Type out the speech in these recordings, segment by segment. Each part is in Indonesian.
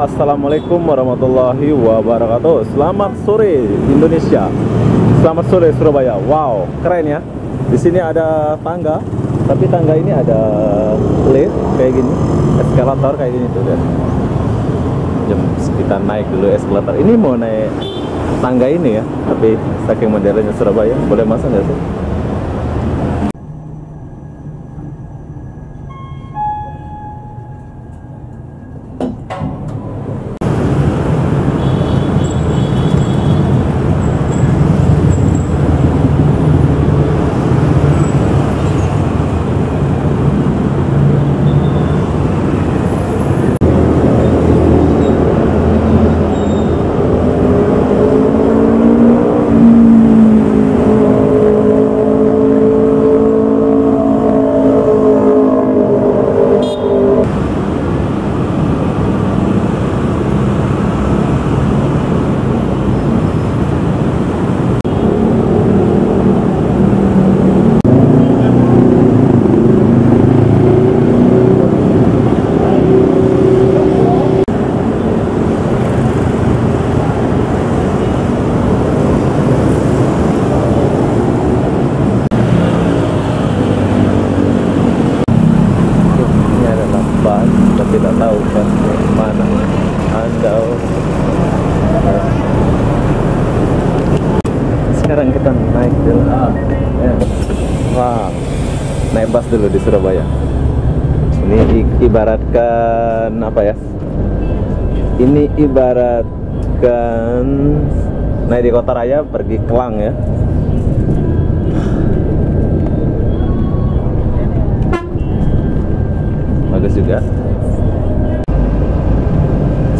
Assalamualaikum warahmatullahi wabarakatuh. Selamat sore Indonesia. Selamat sore Surabaya. Wow, keren ya. Di sini ada tangga, tapi tangga ini ada lift kayak gini, eskalator kayak gini tuh deh. Jom kita naik dulu eskalator. Ini mau naik tangga ini ya, tapi saking modernnya Surabaya, boleh masuk nggak sih? Tidak tahu kan mana Anda. Sekarang kita naik dulu. Wah, naik bus dulu di Surabaya. Ini ibaratkan apa ya? Ini ibaratkan naik di kota raya pergi Kelang ya. Bagus juga.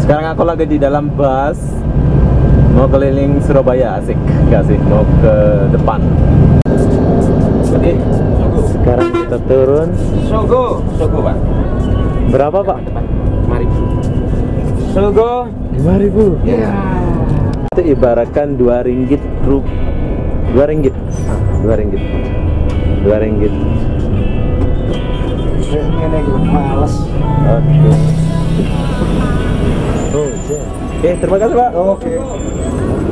Sekarang aku lagi di dalam bus, mau keliling Surabaya, asik, asik, mau ke depan. Oke, sekarang kita turun. Sogo Pak. Berapa Pak? 5.000. Sogo 5.000. Ya. Itu ibaratkan 2 ringgit 2 ringgit. 2 ringgit. 2 ringgit. Ini males. Oke. Oke, terima kasih Pak. Oke.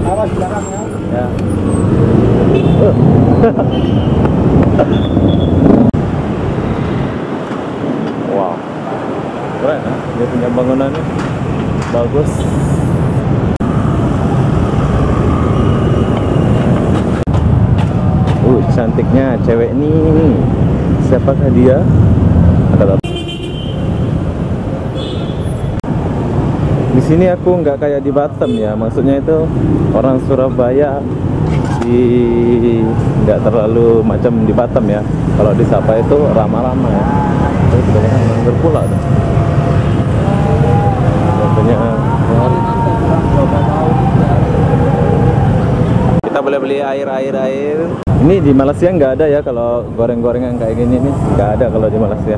Awas belakang ya. Ya. Wow, keren ya, dia punya bangunannya bagus. Cantiknya cewek nih. Siapakah dia? Ada. Di sini aku nggak kayak di Batam ya, maksudnya itu orang Surabaya nggak terlalu macam di Batam ya. Kalau di Sapa itu ramah-ramah ya. Tapi kebanyakan nganggur pula tuh. Banyak. Kita boleh beli air. Ini di Malaysia nggak ada ya, kalau goreng-gorengan kayak gini nih nggak ada kalau di Malaysia.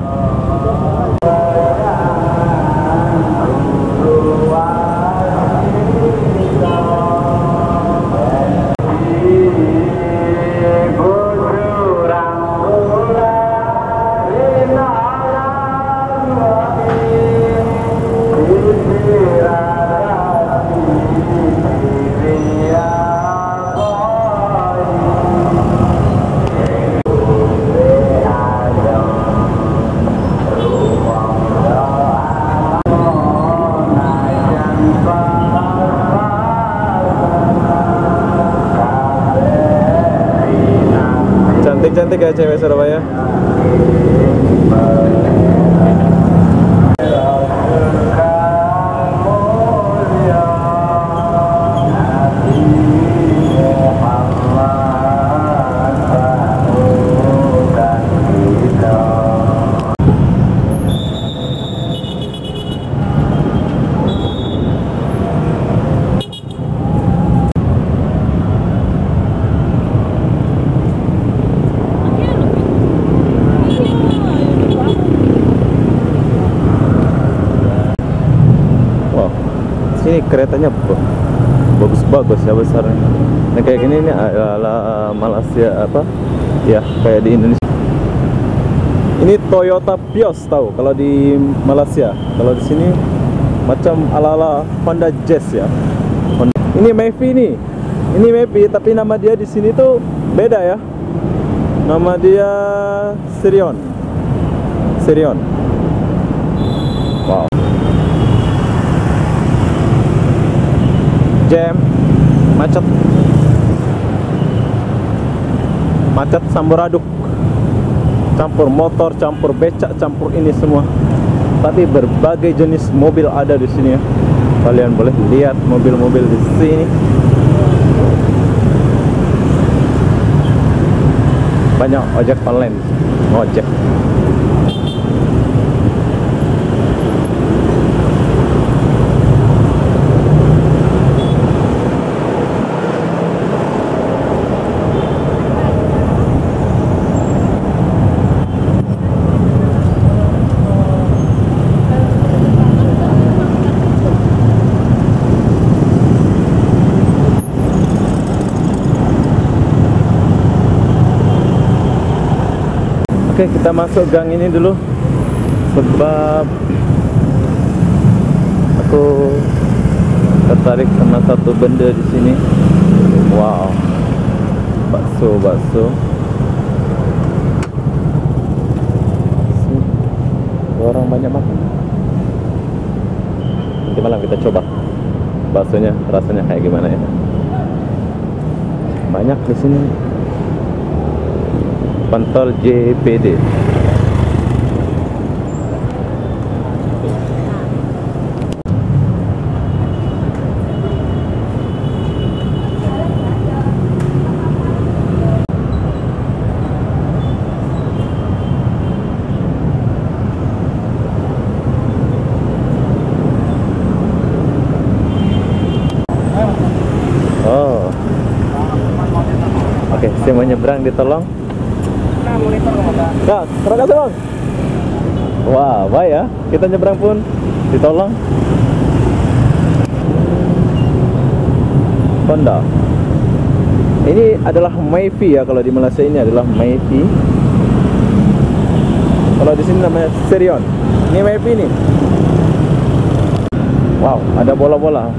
Cantik ya cewek Surabaya. Ini keretanya bagus-bagus ya besarnya. Nah kayak gini nih ala Malaysia apa ya, kayak di Indonesia. Ini Toyota Vios tahu kalau di Malaysia. Kalau di sini macam ala-ala Honda Jazz ya. Ini Mavic nih. Ini Mavic tapi nama dia di sini tuh beda ya. Nama dia Sirion. Sirion. Wow. Jam, macet. Macet campur aduk. Campur motor, campur becak, campur ini semua. Tapi berbagai jenis mobil ada di sini ya. Kalian boleh lihat mobil-mobil di sini. Banyak ojek online, ojek. Oke, kita masuk gang ini dulu sebab aku tertarik sama satu benda di sini. Wow, bakso. Orang banyak makan. Nanti malam kita coba baksonya, rasanya kayak gimana ya. Banyak di sini. Pentol JPD. Oh. Oke, saya mau nyebrang, ditolong. Kak, terima kasih bang. Wah, baik ya. Kita nyebrang pun ditolong. Honda. Ini adalah Mavic ya. Kalau di Malaysia ini adalah Mavic. Kalau di sini namanya Sirion. Ini Mavic nih. Wow, ada bola-bola.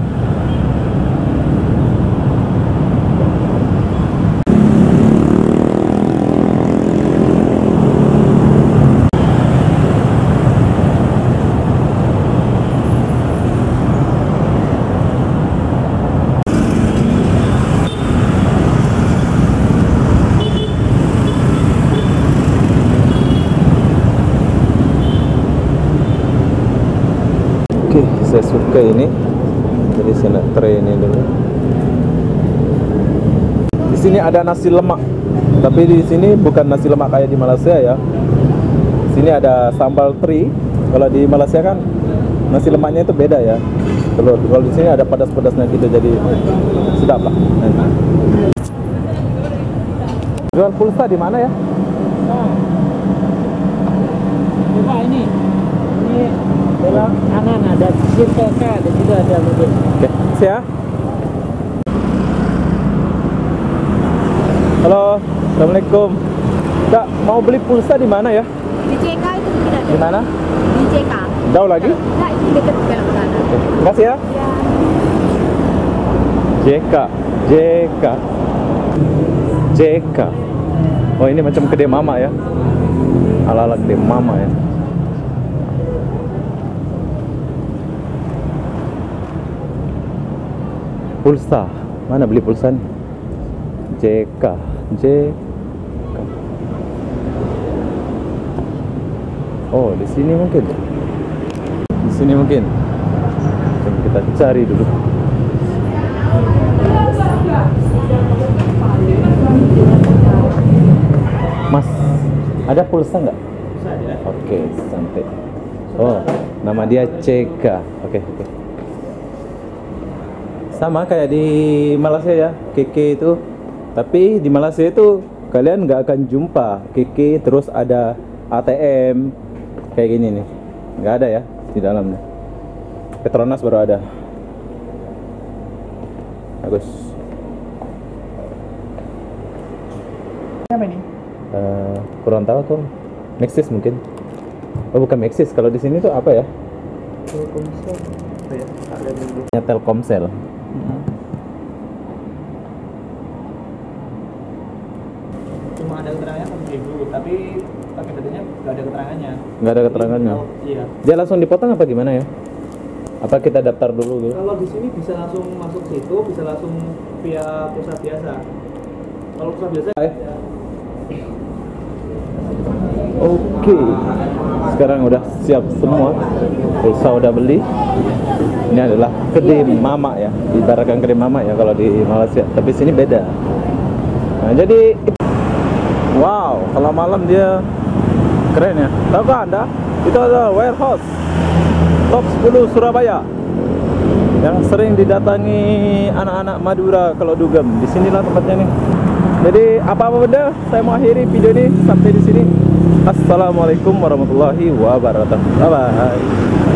Oke, saya suka ini. Jadi saya nak try ini dulu. Di sini ada nasi lemak. Tapi di sini bukan nasi lemak kayak di Malaysia ya. Di sini ada sambal teri. Kalau di Malaysia kan nasi lemaknya itu beda ya. Kalau di sini ada pedas-pedasnya gitu, jadi sedap lah. Jual pulsa di mana ya? Coba ini belok kanan ada Circle K, dan juga ada mobil. Oke, ya. Halo, assalamualaikum. Kak, mau beli pulsa di mana ya? Di CK itu mungkin ada. Di mana? Di CK. Jauh lagi? Nah, itu dekat belok ke kanan. Oke, terima kasih ya. Ya. JK. Oh, ini macam kedai mama ya. Ala-ala kedai mama ya. Pulsa. Mana beli pulsa nih? JK. Oh, di sini mungkin. Di sini mungkin. Coba kita cari dulu. Mas, ada pulsa nggak? Oke, sampai. Oh, nama dia CK. Oke. Sama kayak di Malaysia ya, KK itu. Tapi di Malaysia itu kalian nggak akan jumpa KK terus ada ATM kayak gini nih. Nggak ada ya di dalamnya. Petronas baru ada. Bagus. Apa ini? Kurang tahu tuh. Maxis mungkin. Oh, bukan Maxis. Kalau di sini tuh apa ya? Telkomsel. Cuma ada keterangannya 1.000, tapi pakai datanya nggak ada keterangannya. Nggak ada keterangannya. Iya. Dia langsung dipotong apa gimana ya? Apa kita daftar dulu gitu? Kalau di sini bisa langsung masuk situ, bisa langsung via pusat biasa. Kalau pusat biasa Oke. Sekarang udah siap semua. Pulsa udah beli. Ini adalah kedai mama ya. Ibaratkan kedai mama ya kalau di Malaysia. Tapi sini beda. Nah, jadi wow, kalau malam dia keren ya. Tahukah Anda? Itu adalah warehouse top 10 Surabaya yang sering didatangi anak-anak Madura kalau dugem. Di sinilah tempatnya nih. Jadi apa-apa benda, saya mau akhiri video ini sampai di sini. Assalamualaikum warahmatullahi wabarakatuh. Bye bye.